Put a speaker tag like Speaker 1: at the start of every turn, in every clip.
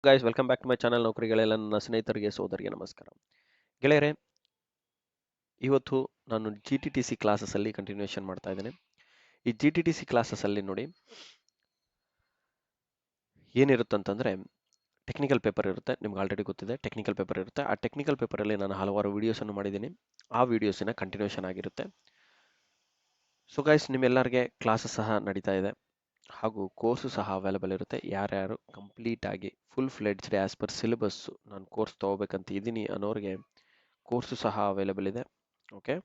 Speaker 1: Guys welcome back to my channel. ನೌಕರಿಗಳೆಲ್ಲ ನನ್ನ ಸ್ನೇಹಿತರಿಗೆ ಸೋದರಿಗೆ ನಮಸ್ಕಾರ. ಗೆಳೆಯರೆ, ಇವತ್ತು ನಾನು GTTC ಕ್ಲಾಸಸ್ಸಲ್ಲಿ ಕಂಟಿನ್ಯೂಷನ್ ಮಾಡ್ತಾ ಇದ್ದೇನೆ. ಈ GTTC ಕ್ಲಾಸಸ್ಸಲ್ಲಿ ನೋಡಿ ಏನಿರುತ್ತಂತಂದರೆ ಟೆಕ್ನಿಕಲ್ ಪೇಪರ್ ಇರುತ್ತೆ. ನಿಮ್ಗೆ ಆಲ್ರೆಡಿ ಗೊತ್ತಿದೆ ಟೆಕ್ನಿಕಲ್ ಪೇಪರ್ ಇರುತ್ತೆ. ಆ ಟೆಕ್ನಿಕಲ್ ಪೇಪರಲ್ಲಿ ನಾನು ಹಲವಾರು ವೀಡಿಯೋಸನ್ನು ಮಾಡಿದ್ದೀನಿ. ಆ ವೀಡಿಯೋಸಿನ ಕಂಟಿನ್ಯೂಷನ್ ಆಗಿರುತ್ತೆ. ಸೊ ಗೈಸ್, ನಿಮ್ಮೆಲ್ಲರಿಗೆ ಕ್ಲಾಸಸ್ ಸಹ ನಡೀತಾ ಇದೆ ಹಾಗೂ ಕೋರ್ಸು ಸಹ ಅವೈಲೇಬಲ್ ಇರುತ್ತೆ. ಯಾರ್ಯಾರು ಕಂಪ್ಲೀಟ್ ಆಗಿ full fledged as per syllabus ನಾನು ಕೋರ್ಸ್ ತೊಗೋಬೇಕಂತ ಇದ್ದೀನಿ ಅನ್ನೋರಿಗೆ ಕೋರ್ಸು ಸಹ ಅವೈಲೇಬಲ್ ಇದೆ. ಓಕೆ,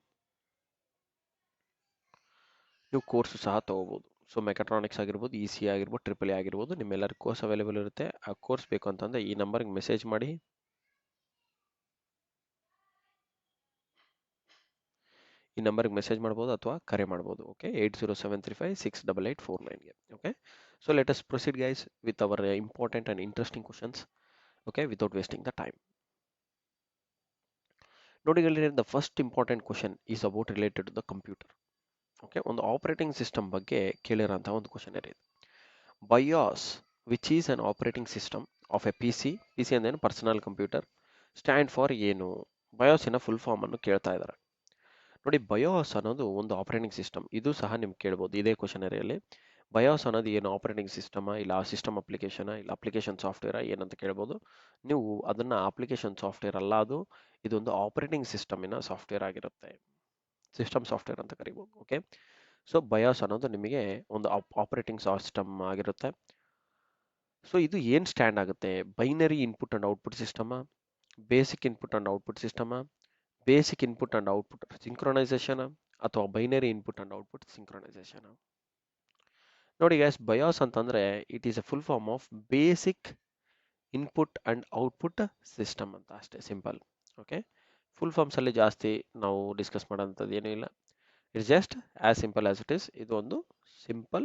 Speaker 1: ನೀವು ಕೋರ್ಸು ಸಹ ತೊಗೋಬೋದು. ಸೊ ಮೆಕಾಟ್ರಾನಿಕ್ಸ್ ಆಗಿರ್ಬೋದು, ECE ಆಗಿರ್ಬೋದು, EEE ಆಗಿರ್ಬೋದು, ನಿಮ್ಮೆಲ್ಲರಿಗೂ ಕೋರ್ಸ್ ಅವೈಲೇಬಲ್ ಇರುತ್ತೆ. ಆ ಕೋರ್ಸ್ ಬೇಕು ಅಂತಂದರೆ ಈ ನಂಬರ್ಗೆ ಮೆಸೇಜ್ ಮಾಡಿ. ಈ ನಂಬರ್ಗೆ ಮೆಸೇಜ್ ಮಾಡ್ಬೋದು ಅಥವಾ ಕರೆ ಮಾಡ್ಬೋದು. ಓಕೆ, 8073568849ಗೆ. Okay, so let us proceed guys with our important and interesting questions. Okay, without wasting the time. ನೋಡಿ ಗೆಳೆಯರೆ, the first important question is about related to the computer. Okay, ಒಂದು ಆಪರೇಟಿಂಗ್ ಸಿಸ್ಟಮ್ ಬಗ್ಗೆ ಕೇಳಿರೋಂಥ ಒಂದು question ಇದೆ. BIOS, which is an operating system of a PC ಅಂದೇನು personal computer, stand for ಏನು? BIOSನ ಫುಲ್ ಫಾರ್ಮ್ ಅನ್ನು ಕೇಳ್ತಾ ಇದ್ದಾರೆ. ನೋಡಿ, BIOS ಅನ್ನೋದು ಒಂದು ಆಪರೇಟಿಂಗ್ ಸಿಸ್ಟಮ್. ಇದು ಸಹ ನಿಮ್ಗೆ ಕೇಳ್ಬೋದು ಇದೇ ಕ್ವಶನ್ ಏರಿಯಲ್ಲಿ. BIOS ಅನ್ನೋದು ಏನು ಆಪರೇಟಿಂಗ್ ಸಿಸ್ಟಮಾ, ಇಲ್ಲ ಸಿಸ್ಟಮ್ ಅಪ್ಲಿಕೇಶನಾ, ಇಲ್ಲ ಅಪ್ಲಿಕೇಶನ್ ಸಾಫ್ಟ್ವೇರಾ ಏನಂತ ಕೇಳ್ಬೋದು. ನೀವು ಅದನ್ನು ಅಪ್ಲಿಕೇಶನ್ ಸಾಫ್ಟ್ವೇರ್ ಅಲ್ಲ, ಇದೊಂದು ಆಪರೇಟಿಂಗ್ ಸಿಸ್ಟಮಿನ ಸಾಫ್ಟ್ವೇರ್ ಆಗಿರುತ್ತೆ. ಸಿಸ್ಟಮ್ ಸಾಫ್ಟ್ವೇರ್ ಅಂತ ಕರಿಬೋದು. ಓಕೆ, ಸೊ BIOS ಅನ್ನೋದು ನಿಮಗೆ ಒಂದು ಆಪರೇಟಿಂಗ್ ಸಿಸ್ಟಮ್ ಆಗಿರುತ್ತೆ. ಸೊ ಇದು ಏನು ಸ್ಟ್ಯಾಂಡ್ ಆಗುತ್ತೆ? ಬೈನರಿ ಇನ್ಪುಟ್ ಆ್ಯಂಡ್ ಔಟ್ಪುಟ್ ಸಿಸ್ಟಮಾ, ಬೇಸಿಕ್ ಇನ್ಪುಟ್ ಆ್ಯಂಡ್ ಔಟ್ಪುಟ್ ಸಿಸ್ಟಮಾ, basic input and output synchronization, ಅಥವಾ binary input and output synchronization? ನೋಡಿ ಗೈಸ್, BIOS ಅಂತಂದರೆ it is a full form of basic input and output system ಅಂತ ಅಷ್ಟೇ, simple. Okay, full ಫಾರ್ಮ್ಸಲ್ಲಿ ಜಾಸ್ತಿ ನಾವು discuss ಮಾಡೋಂಥದ್ದು ಏನೂ ಇಲ್ಲ. It's just as simple as it is. ಇದು ಒಂದು ಸಿಂಪಲ್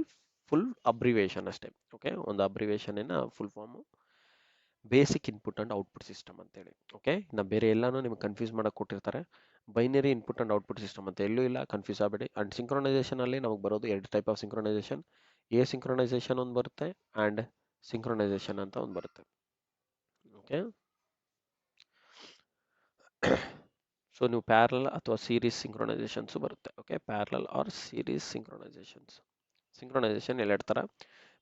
Speaker 1: ಫುಲ್ ಅಬ್ರಿವೇಷನ್ ಅಷ್ಟೇ. ಓಕೆ, ಒಂದು ಅಬ್ರಿವೇಷನಿನ full form basic input and output system ಅಂತೇಳಿ. ಓಕೆ, ಇನ್ನು ಬೇರೆ ಎಲ್ಲನೂ ನಿಮ್ಗೆ ಕನ್ಫ್ಯೂಸ್ ಮಾಡೋಕೆ ಕೊಟ್ಟಿರ್ತಾರೆ. Binary input and output system ಅಂತ ಎಲ್ಲೂ ಇಲ್ಲ, ಕನ್ಫ್ಯೂಸ್ ಆಗಬೇಡಿ. ಆ್ಯಂಡ್ ಸಿಂಕ್ರೊನೈಸೇಷನಲ್ಲಿ ನಮಗೆ ಬರೋದು ಎರಡು type of synchronisation. Asynchronisation ಒಂದು ಬರುತ್ತೆ ಆ್ಯಂಡ್ ಸಿಂಕ್ರೊನೈಸೇಷನ್ ಅಂತ ಒಂದು ಬರುತ್ತೆ. ಓಕೆ, ಸೊ ನೀವು ಪ್ಯಾರಲಲ್ ಅಥವಾ ಸೀರೀಸ್ ಸಿಂಕ್ರೊನೈಸೇಷನ್ಸು ಬರುತ್ತೆ. Okay, parallel or series synchronisation ಎರಡು ಥರ.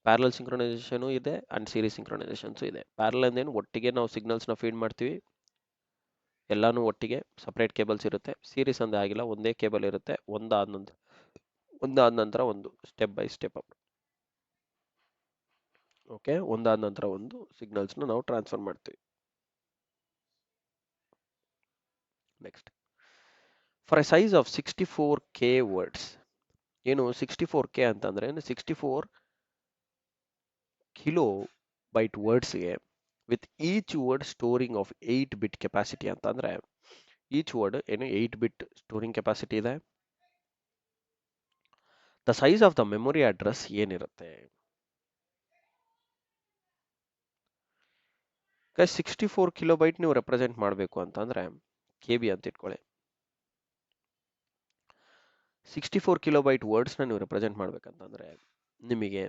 Speaker 1: ಪ್ಯಾರಲಲ್ ಸಿಂಕ್ರೊನೈಸೇಷನು ಇದೆ ಆ್ಯಂಡ್ ಸೀರೀಸ್ ಸಿಂಕ್ರೊನೈಸೇಷನ್ಸು ಇದೆ. ಪ್ಯಾರಲಲ್ ಅಂದೇನು ಒಟ್ಟಿಗೆ ನಾವು ಸಿಗ್ನಲ್ಸ್ನ ಫೀಡ್ ಮಾಡ್ತೀವಿ, ಎಲ್ಲನೂ ಒಟ್ಟಿಗೆ, ಸಪ್ರೇಟ್ ಕೇಬಲ್ಸ್ ಇರುತ್ತೆ. ಸೀರೀಸ್ ಅಂದೇ ಆಗಿಲ್ಲ, ಒಂದೇ ಕೇಬಲ್ ಇರುತ್ತೆ, ಒಂದಾದ ನಂತರ ಒಂದು step by step up. Okay, ಒಂದಾದ ನಂತರ ಒಂದು ಸಿಗ್ನಲ್ಸ್ನ ನಾವು ಟ್ರಾನ್ಸ್ಫರ್ ಮಾಡ್ತೀವಿ. Next, for a size of 64K words. ಏನು 64K ಅಂತಂದರೆ 64 ಕಿಲೋ ಬೈಟ್ ವರ್ಡ್ಸ್ಗೆ with each word storing of 8 bit capacity ಅಂತಂದರೆ, ಈಚ್ ವರ್ಡ್ ಏನು 8 ಬಿಟ್ ಸ್ಟೋರಿಂಗ್ ಕೆಪಾಸಿಟಿ ಇದೆ. The size of the memory address ಏನಿರುತ್ತೆ? 64 ಕಿಲೋಬೈಟ್ ನೀವು ರೆಪ್ರೆಸೆಂಟ್ ಮಾಡಬೇಕು ಅಂತಂದರೆ KB ಅಂತ ಇಟ್ಕೊಳ್ಳಿ. 64 ಕಿಲೋಬೈಟ್ ವರ್ಡ್ಸ್ನ ನೀವು ರೆಪ್ರೆಸೆಂಟ್ ಮಾಡಬೇಕಂತಂದರೆ ನಿಮಗೆ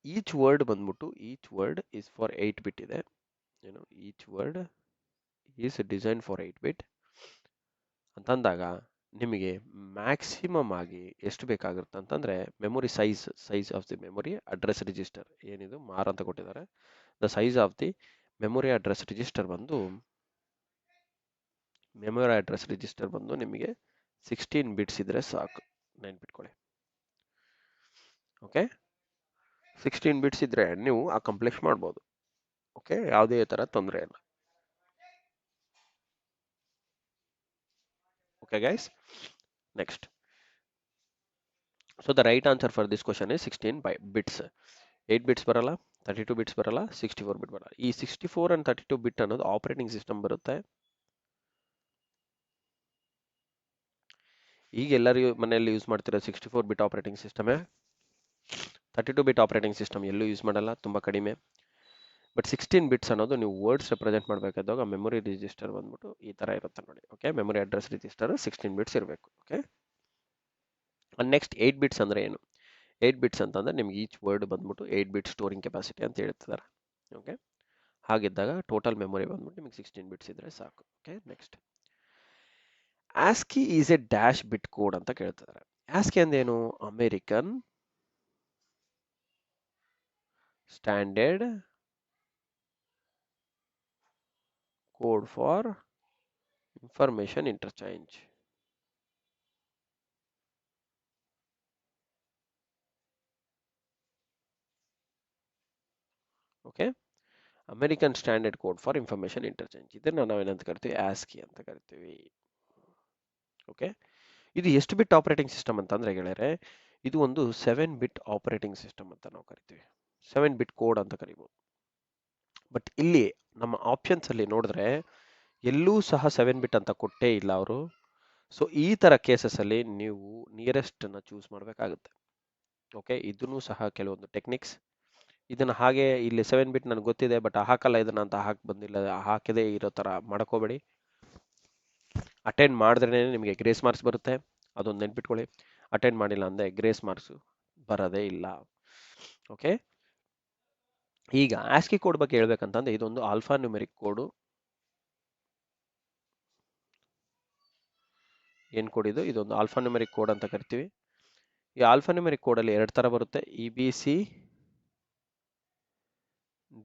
Speaker 1: ಈಚ್ ವರ್ಡ್ ಬಂದ್ಬಿಟ್ಟು ಈಚ್ ವರ್ಡ್ ಈಸ್ ಫಾರ್ 8 ಬಿಟ್ ಇದೆ. ಏನು each word is design for 8 ಬಿಟ್ ಅಂತಂದಾಗ ನಿಮಗೆ ಮ್ಯಾಕ್ಸಿಮಮ್ ಆಗಿ ಎಷ್ಟು ಬೇಕಾಗುತ್ತೆ ಅಂತಂದರೆ memory size of the memory address register ಏನಿದು ಮಾರ್ ಅಂತ ಕೊಟ್ಟಿದ್ದಾರೆ. The size of the memory address register ಬಂದು ನಿಮಗೆ 16 ಬಿಟ್ಸ್ ಇದ್ರೆ ಸಾಕು, ನೆನ್ಪಿಟ್ಕೊಳ್ಳಿ. ಓಕೆ, 16 ಬಿಟ್ಸ್ ಇದ್ರೆ ನೀವು ಅಕಾಂಪ್ಲಿಷ್ ಮಾಡ್ಬೋದು. ಓಕೆ, ಯಾವುದೇ ಥರ ತೊಂದರೆ ಇಲ್ಲ. Okay guys, next. So the right answer for this question is 16 bits. 8 bits ಬರಲ್ಲ, 32 ಬಿಟ್ಸ್ ಬರಲ್ಲ, 64 ಬಿಟ್ ಬರಲ್ಲ. ಈ 64 ಆ್ಯಂಡ್ 32 ಬಿಟ್ ಅನ್ನೋದು ಆಪರೇಟಿಂಗ್ ಸಿಸ್ಟಮ್ ಬರುತ್ತೆ. ಈಗ ಎಲ್ಲರೂ ಮನೆಯಲ್ಲಿ ಯೂಸ್ ಮಾಡ್ತಿರೋ 64 ಬಿಟ್ ಆಪರೇಟಿಂಗ್ ಸಿಸ್ಟಮೇ. 32 ಬಿಟ್ ಆಪರೇಟಿಂಗ್ ಸಿಸ್ಟಮ್ ಎಲ್ಲೂ ಯೂಸ್ ಮಾಡಲ್ಲ, ತುಂಬ ಕಡಿಮೆ. ಬಟ್ 16 ಬಿಟ್ಸ್ ಅನ್ನೋದು ನೀವು ವರ್ಡ್ಸ್ ರೆಪ್ರೆಸೆಂಟ್ ಮಾಡಬೇಕಾದಾಗ ಮೆಮೊರಿ ರಿಜಿಸ್ಟರ್ ಬಂದ್ಬಿಟ್ಟು ಈ ಥರ ಇರುತ್ತೆ ನೋಡಿ. Okay, memory address register 16 bits ಇರಬೇಕು. ಓಕೆ, ನೆಕ್ಸ್ಟ್ 8 ಬಿಟ್ಸ್ ಅಂದರೆ ಏನು? 8 ಬಿಟ್ಸ್ ಅಂತಂದರೆ ನಿಮ್ಗೆ ಈಚ್ ವರ್ಡ್ ಬಂದ್ಬಿಟ್ಟು 8 ಬಿಟ್ ಸ್ಟೋರಿಂಗ್ ಕೆಪಾಸಿಟಿ ಅಂತ ಹೇಳ್ತಿದ್ದಾರೆ. ಓಕೆ, ಹಾಗಿದ್ದಾಗ ಟೋಟಲ್ ಮೆಮೊರಿ ಬಂದ್ಬಿಟ್ಟು ನಿಮಗೆ 16 ಬಿಟ್ಸ್ ಇದ್ರೆ ಸಾಕು. Okay, next ASCII is a dash bit code ಅಂತ ಕೇಳ್ತಿದ್ದಾರೆ. ಆಸ್ಕಿ ಅಂದೇನು? American standard code for information interchange. Okay, American standard code for information interchange, ಇದನ್ನ ನಾವೇನಂತ ಕರಿತೀವಿ? ಆಸ್ಕಿ ಅಂತ ಕರಿತೀವಿ. ಓಕೆ, ಇದು ಎಷ್ಟು ಬಿಟ್ ಆಪರೇಟಿಂಗ್ ಸಿಸ್ಟಮ್ ಅಂತಂದ್ರೆ ಗೆಳೆಯರೆ, ಇದು ಒಂದು 7 ಬಿಟ್ ಆಪರೇಟಿಂಗ್ ಸಿಸ್ಟಮ್ ಅಂತ ನಾವು ಕರಿತೀವಿ. 7 ಬಿಟ್ ಕೋಡ್ ಅಂತ ಕರಿಬಹುದು. ಬಟ್ ಇಲ್ಲಿ ನಮ್ಮ ಆಪ್ಷನ್ಸ್ ಅಲ್ಲಿ ನೋಡಿದ್ರೆ ಎಲ್ಲೂ ಸಹ 7 ಬಿಟ್ ಅಂತ ಕೊಟ್ಟೇ ಇಲ್ಲ ಅವರು. ಸೊ ಈ ತರ ಕೇಸಸ್ ಅಲ್ಲಿ ನೀವು ನಿಯರೆಸ್ಟ್ ಅನ್ನ ಚೂಸ್ ಮಾಡಬೇಕಾಗುತ್ತೆ. ಓಕೆ, ಇದನ್ನು ಸಹ ಕೆಲವೊಂದು ಟೆಕ್ನಿಕ್ಸ್. ಇದನ್ನ ಹಾಗೆ ಇಲ್ಲಿ 7 ಬಿಟ್ ನನಗೆ ಗೊತ್ತಿದೆ ಬಟ್ ಹಾಕಲ್ಲ ಇದನ್ನ ಅಂತ ಹಾಕಿ ಬಂದಿಲ್ಲ, ಹಾಕದೇ ಇರೋ ತರ ಮಾಡ್ಕೋಬೇಡಿ. ಅಟೆಂಡ್ ಮಾಡಿದ್ರೆ ನಿಮಗೆ ಗ್ರೇಸ್ ಮಾರ್ಕ್ಸ್ ಬರುತ್ತೆ, ಅದೊಂದು ನೆನ್ಪಿಟ್ಕೊಳ್ಳಿ. ಅಟೆಂಡ್ ಮಾಡಿಲ್ಲ ಅಂದ್ರೆ ಗ್ರೇಸ್ ಮಾರ್ಕ್ಸ್ ಬರೋದೇ ಇಲ್ಲ. ಓಕೆ, ಈಗ ಆಸ್ಕಿ ಕೋಡ್ ಬಗ್ಗೆ ಹೇಳ್ಬೇಕಂತಂದ್ರೆ ಇದೊಂದು ಆಲ್ಫಾ ನ್ಯೂಮೆರಿಕ್ ಕೋಡು. ಏನ್ ಕೋಡ್ ಇದು? ಇದೊಂದು ಆಲ್ಫಾ ನ್ಯೂಮೆರಿಕ್ ಕೋಡ್ ಅಂತ ಕರಿತೀವಿ. ಈ ಆಲ್ಫಾ ನ್ಯೂಮೆರಿಕ್ ಕೋಡ್ ಅಲ್ಲಿ 2 ತರ ಬರುತ್ತೆ. EBC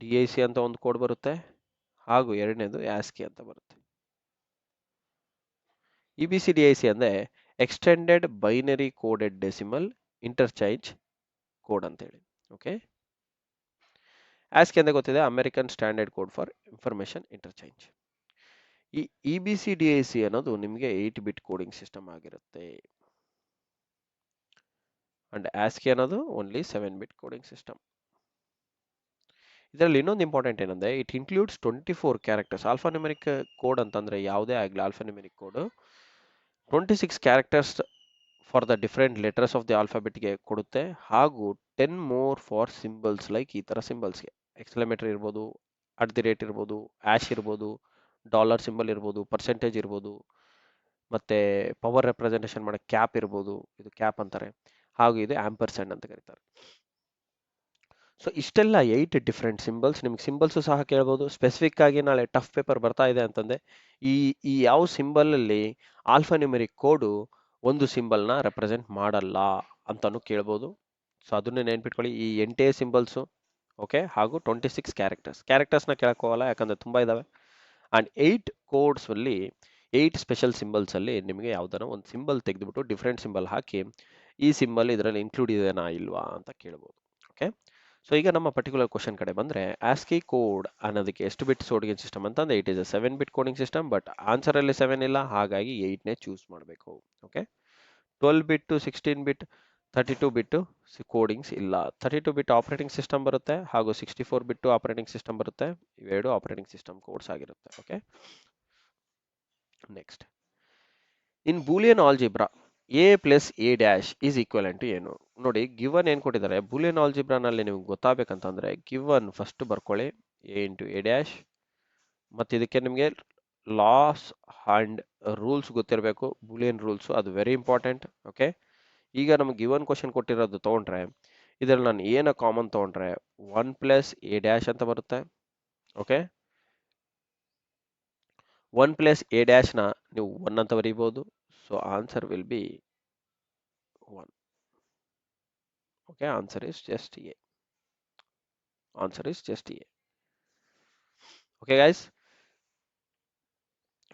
Speaker 1: DIC ಅಂತ ಒಂದು ಕೋಡ್ ಬರುತ್ತೆ, ಹಾಗೂ ಎರಡನೇದು ಆಸ್ಕಿ ಅಂತ ಬರುತ್ತೆ. EBC DIC ಅಂದ್ರೆ extended binary coded decimal interchange code ಅಂತ ಹೇಳಿ. ಓಕೆ, ಆಸ್ಕಿ ಅಂತ ಗೊತ್ತಿದೆ, American standard code for information interchange. ಈ EBC DIC ಅನ್ನೋದು ನಿಮಗೆ 8 ಬಿಟ್ ಕೋಡಿಂಗ್ ಸಿಸ್ಟಮ್ ಆಗಿರುತ್ತೆ. ಅಂಡ್ ಆಸ್ಕಿ ಅನ್ನೋದು ಓನ್ಲಿ 7 ಬಿಟ್ ಕೋಡಿಂಗ್ ಸಿಸ್ಟಮ್. ಇದರಲ್ಲಿ ಇನ್ನೊಂದು ಇಂಪಾರ್ಟೆಂಟ್ ಏನಂದ್ರೆ it includes 24 characters. Alpha numeric code ಅಂತಂದ್ರೆ ಯಾವುದೇ ಆಗಲಿ alpha numeric code 26 characters for the different letters of the ಆಲ್ಫಾಬೆಟ್ಗೆ ಕೊಡುತ್ತೆ, ಹಾಗೂ 10 ಮೋರ್ ಫಾರ್ ಸಿಂಬಲ್ಸ್. ಲೈಕ್ ಈ ತರ ಸಿಂಬಲ್ಸ್ಗೆ ಎಕ್ಸ್ಕ್ಲಮೇಟರ್ ಇರ್ಬೋದು, ಅಟ್ ದಿ ರೇಟ್ ಇರ್ಬೋದು, ಆಶ್ ಇರ್ಬೋದು, ಡಾಲರ್ ಸಿಂಬಲ್ ಇರ್ಬೋದು, ಪರ್ಸೆಂಟೇಜ್ ಇರ್ಬೋದು, ಮತ್ತೆ ಪವರ್ ರೆಪ್ರೆಸೆಂಟೇಷನ್ ಮಾಡೋ ಕ್ಯಾಪ್ ಇರ್ಬೋದು, ಇದು ಕ್ಯಾಪ್ ಅಂತಾರೆ, ಹಾಗೂ ಇದು ಆಂಪರ್ಸೆಂಡ್ ಅಂತ ಕರೀತಾರೆ. ಸೊ ಇಷ್ಟೆಲ್ಲ 8 ಡಿಫ್ರೆಂಟ್ ಸಿಂಬಲ್ಸ್. ನಿಮ್ಗೆ ಸಿಂಬಲ್ಸ್ ಸಹ ಕೇಳ್ಬೋದು. ಸ್ಪೆಸಿಫಿಕ್ ಆಗಿ ನಾಳೆ ಟಫ್ ಪೇಪರ್ ಬರ್ತಾ ಇದೆ ಅಂತಂದ್ರೆ ಈ ಈ ಯಾವ ಸಿಂಬಲ್ ಅಲ್ಲಿ ಆಲ್ಫಾ ನ್ಯೂಮೆರಿಕ್ ಕೋಡು ಒಂದು ಸಿಂಬಲ್ ನ ರೆಪ್ರೆಸೆಂಟ್ ಮಾಡಲ್ಲ ಅಂತಾನು ಕೇಳ್ಬೋದು. ಸೊ ಅದನ್ನೇ ನೆನ್ಪಿಟ್ಕೊಳ್ಳಿ, ಈ 8 ಸಿಂಬಲ್ಸ್. ಓಕೆ, ಹಾಗೂ 26 ಕ್ಯಾರೆಕ್ಟರ್ಸ್ನ ಕೇಳಕ್ ಹೋಗಲ್ಲ, ಯಾಕಂದ್ರೆ ತುಂಬಾ ಇದಾವೆ. ಅಂಡ್ 8 ಕೋಡ್ಸ್ ಅಲ್ಲಿ 8 ಸ್ಪೆಷಲ್ ಸಿಂಬಲ್ಸ್ ಅಲ್ಲಿ ನಿಮಗೆ ಯಾವ್ದಾರ ಒಂದು ಸಿಂಬಲ್ ತೆಗೆದುಬಿಟ್ಟು ಡಿಫ್ರೆಂಟ್ ಸಿಂಬಲ್ ಹಾಕಿ ಈ ಸಿಂಬಲ್ ಇದರಲ್ಲಿ ಇನ್ಕ್ಲೂಡ್ ಇದೆನಾ ಇಲ್ವಾ ಅಂತ ಕೇಳ್ಬೋದು. ಓಕೆ, ಸೊ ಈಗ ನಮ್ಮ ಪರ್ಟಿಕ್ಯುಲರ್ ಕ್ವಶನ್ ಕಡೆ ಬಂದ್ರೆ, ಆಸ್ಕಿ ಕೋಡ್ ಅನ್ನೋದಕ್ಕೆ ಎಷ್ಟು ಬಿಟ್ ಕೋಡಿಂಗ್ ಸಿಸ್ಟಮ್ ಅಂತಂದ್ರೆ it is a 7 bit coding system. But answer ಅಲ್ಲಿ 7 ಇಲ್ಲ, ಹಾಗಾಗಿ 8ನೇ ಚೂಸ್ ಮಾಡಬೇಕು. ಓಕೆ, 12 ಬಿಟ್ 16 ಬಿಟ್ 32 ಬಿಟ್ ಕೋಡಿಂಗ್ಸ್ ಇಲ್ಲ. 32 ಬಿಟ್ ಆಪರೇಟಿಂಗ್ ಸಿಸ್ಟಮ್ ಬರುತ್ತೆ, ಹಾಗೂ 64 ಬಿಟ್ ಆಪರೇಟಿಂಗ್ ಸಿಸ್ಟಮ್ ಬರುತ್ತೆ. ಇವೆರಡು ಆಪರೇಟಿಂಗ್ ಸಿಸ್ಟಮ್ ಕೋಡ್ಸ್ ಆಗಿರುತ್ತೆ. Okay, next in Boolean algebra A plus A dash is equivalent to ಏನು? ನೋಡಿ, ಗಿವನ್ ಏನ್ ಕೊಟ್ಟಿದ್ದಾರೆ ಬೂಲಿಯನ್ ಆಲ್ಜಿಬ್ರಾನಲ್ಲಿ ನಿಮ್ಗೆ ಗೊತ್ತಾಗಬೇಕಂತಂದ್ರೆ ಗಿವನ್ ಫಸ್ಟ್ ಬರ್ಕೊಳ್ಳಿ ಎ ಇಂಟು ಎ ಡ್ಯಾಶ್. ಮತ್ತೆ ಇದಕ್ಕೆ ನಿಮಗೆ ಲಾಸ್ ಅಂಡ್ ರೂಲ್ಸ್ ಗೊತ್ತಿರಬೇಕು, ಬೂಲಿಯನ್ ರೂಲ್ಸ್, ಅದು ವೆರಿ ಇಂಪಾರ್ಟೆಂಟ್. ಓಕೆ, ಈಗ ನಮ್ಗೆ ಗಿವನ್ ಕ್ವಶನ್ ಕೊಟ್ಟಿರೋದು ತಗೊಂಡ್ರೆ ಇದ್ರಲ್ಲಿ ನಾನು ಏನ ಕಾಮನ್ ತಗೊಂಡ್ರೆ 1 ಪ್ಲಸ್ ಎ ಡ್ಯಾಶ್ ಅಂತ ಬರುತ್ತೆ. ಓಕೆ, 1 ಪ್ಲಸ್ ಎ ಡ್ಯಾಶ್ ನ ನೀವು 1 ಅಂತ ಬರೀಬಹುದು. So answer will be 1. Okay, answer is just A. Answer is just A. Okay, guys.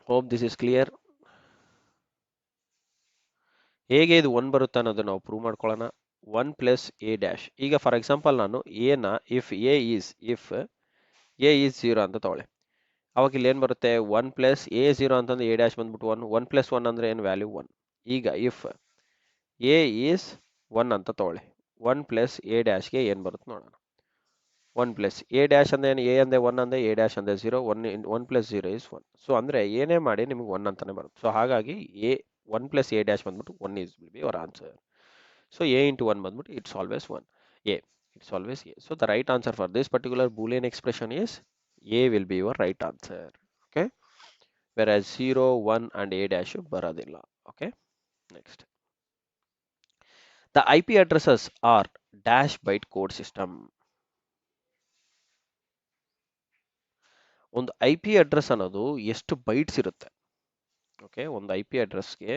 Speaker 1: Hope this is clear. ಹೇಗೆ ಇದು 1 ಬರುತ್ತೆ ಅನ್ನೋದು ನಾವು ಪ್ರೂವ್ ಮಾಡ್ಕೊಳ್ಳೋಣ. 1 ಪ್ಲಸ್ ಎ ಡ್ಯಾಶ್. ಈಗ ಫಾರ್ ಎಕ್ಸಾಂಪಲ್ ನಾನು ಎ ನ ಇಫ್ ಎ ಈಸ್ 0 ಅಂತ ತಗೊಳ್ಳಿ. ಅವಾಗ ಇಲ್ಲಿ ಏನ್ ಬರುತ್ತೆ 1 ಪ್ಲಸ್ ಎ 0 ಅಂತಂದ್ರೆ ಎ ಡ್ಯಾಶ್ ಬಂದ್ಬಿಟ್ಟು 1. 1 ಪ್ಲಸ್ 1 ಅಂದ್ರೆ ಏನು ವ್ಯಾಲ್ಯೂ 1. ಈಗ ಇಫ್ ಎ ಈಸ್ 1 ಅಂತ ತಗೊಳ್ಳಿ, 1 ಪ್ಲಸ್ ಎ ಡ್ಯಾಶ್ಗೆ ಏನ್ ಬರುತ್ತೆ ನೋಡೋಣ. 1 ಪ್ಲಸ್ ಎ ಡ್ಯಾಶ್ ಅಂದ್ರೆ ಏನು? ಎ ಅಂದ್ರೆ 1 ಅಂದ್ರೆ ಎ ಡ್ಯಾಶ್ ಅಂದ್ರೆ 0. 1 ಪ್ಲಸ್ 0 ಇಸ್ 1. ಸೊ ಅಂದ್ರೆ ಏನೇ ಮಾಡಿ ನಿಮಗೆ 1 ಅಂತಾನೆ ಬರುತ್ತೆ. ಸೊ ಹಾಗಾಗಿ ಎ 1 ಪ್ಲಸ್ ಎ ಡ್ಯಾಶ್ ಬಂದ್ಬಿಟ್ಟು 1 is will be your answer. So a into 1 ಬಂದ್ಬಿಟ್ಟು it's always 1. A, it's always A. So the right answer for this particular boolean expression is A will be your right answer. Okay, whereas 0, 1 and a dash ಬರೋದಿಲ್ಲ. Okay, next. The IP addresses are dash byte code system. ಒಂದು I P address ಅನ್ನೋದು ಎಷ್ಟು bites ಇರುತ್ತೆ? Okay, ಒಂದು I P ಅಡ್ರೆಸ್ಗೆ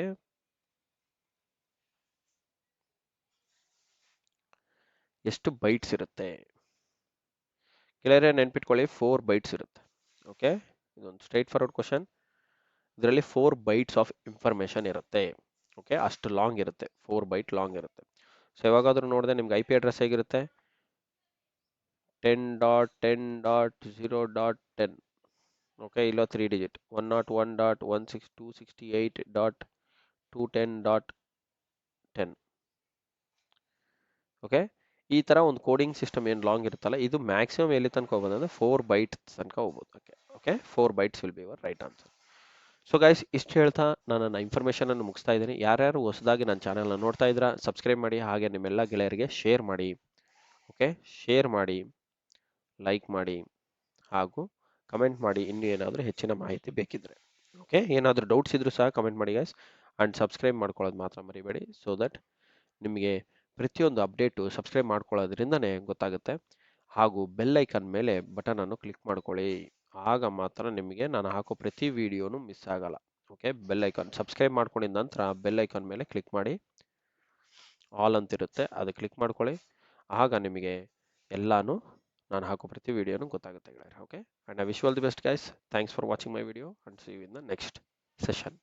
Speaker 1: ಎಷ್ಟು bites ಇರುತ್ತೆ? ಕೆಳಗಡೆ ನೆನ್ಪಿಟ್ಕೊಳ್ಳಿ, 4 ಬೈಟ್ಸ್ ಇರುತ್ತೆ. ಓಕೆ, ಇದೊಂದು ಸ್ಟ್ರೈಟ್ ಫಾರ್ವರ್ಡ್ ಕ್ವಶನ್. ಇದರಲ್ಲಿ 4 ಬೈಟ್ಸ್ ಆಫ್ ಇನ್ಫಾರ್ಮೇಶನ್ ಇರುತ್ತೆ. ಓಕೆ, ಅಷ್ಟು ಲಾಂಗ್ ಇರುತ್ತೆ, 4 ಬೈಟ್ ಲಾಂಗ್ ಇರುತ್ತೆ. ಸೊ ಯಾವಾಗಾದ್ರೂ ನೋಡಿದೆ ನಿಮ್ಗೆ ಐ ಪಿ ಅಡ್ರೆಸ್ ಹೇಗಿರುತ್ತೆ? 10.10.0.10. ಓಕೆ, ಇಲ್ಲ 3 ಡಿಜಿಟ್ 101.162.68.210.10. ಓಕೆ, ಈ ತರ ಒಂದು ಕೋಡಿಂಗ್ ಸಿಸ್ಟಮ್ ಏನು ಲಾಂಗ್ ಇರುತ್ತಲ್ಲ, ಇದು ಮ್ಯಾಕ್ಸಿಮಮ್ ಎಲ್ಲಿ ತನಕ ಹೋಗೋದು ಅಂದ್ರೆ 4 ಬೈಟ್ಸ್ ತನಕ ಹೋಗ್ಬೋದು. Okay okay, 4 bites will be your right answer. So guys, ಇಷ್ಟು ಹೇಳ್ತಾ ನಾನು ನನ್ನ ಇನ್ಫಾರ್ಮೇಷನ್ ಅನ್ನು ಮುಗಿಸ್ತಾ ಇದ್ದೀನಿ. ಯಾರ್ಯಾರು ಹೊಸದಾಗಿ ನನ್ನ ಚಾನಲ್ನ ನೋಡ್ತಾ ಇದ್ದೀರಾ, ಸಬ್ಸ್ಕ್ರೈಬ್ ಮಾಡಿ, ಹಾಗೆ ನಿಮ್ಮೆಲ್ಲ ಗೆಳೆಯರಿಗೆ ಶೇರ್ ಮಾಡಿ. ಓಕೆ, ಶೇರ್ ಮಾಡಿ, ಲೈಕ್ ಮಾಡಿ, ಹಾಗೂ ಕಮೆಂಟ್ ಮಾಡಿ ಇನ್ನೂ ಏನಾದರೂ ಹೆಚ್ಚಿನ ಮಾಹಿತಿ ಬೇಕಿದ್ರೆ. ಓಕೆ, ಏನಾದರೂ ಡೌಟ್ಸ್ ಇದ್ರೂ ಸಹ ಕಮೆಂಟ್ ಮಾಡಿ ಗೈಸ್. ಆ್ಯಂಡ್ ಸಬ್ಸ್ಕ್ರೈಬ್ ಮಾಡ್ಕೊಳ್ಳೋದು ಮಾತ್ರ ಮರಿಬೇಡಿ, ಸೊ ದಟ್ ನಿಮಗೆ ಪ್ರತಿಯೊಂದು ಅಪ್ಡೇಟು ಸಬ್ಸ್ಕ್ರೈಬ್ ಮಾಡ್ಕೊಳ್ಳೋದ್ರಿಂದನೇ ಗೊತ್ತಾಗುತ್ತೆ. ಹಾಗೂ ಬೆಲ್ ಐಕಾನ್ ಮೇಲೆ ಬಟನ್ ಅನ್ನು ಕ್ಲಿಕ್ ಮಾಡ್ಕೊಳ್ಳಿ, ಆಗ ಮಾತ್ರ ನಿಮಗೆ ನಾನು ಹಾಕೋ ಪ್ರತಿ ವಿಡಿಯೋನು ಮಿಸ್ ಆಗಲ್ಲ. ಓಕೆ, ಬೆಲ್ ಐಕಾನ್ ಸಬ್ಸ್ಕ್ರೈಬ್ ಮಾಡ್ಕೊಂಡಿದ ನಂತರ ಬೆಲ್ ಐಕಾನ್ ಮೇಲೆ ಕ್ಲಿಕ್ ಮಾಡಿ, ಆಲ್ ಅಂತಿರುತ್ತೆ, ಅದು ಕ್ಲಿಕ್ ಮಾಡ್ಕೊಳ್ಳಿ. ಆಗ ನಿಮಗೆ ಎಲ್ಲಾನು ನಾನು ಹಾಕೋ ಪ್ರತಿ ವಿಡಿಯೋನು ಗೊತ್ತಾಗುತ್ತೆ ಗೆಳೆಯರೆ. Okay, and I wish you all the best guys. Thanks for watching my video and see you in the next session.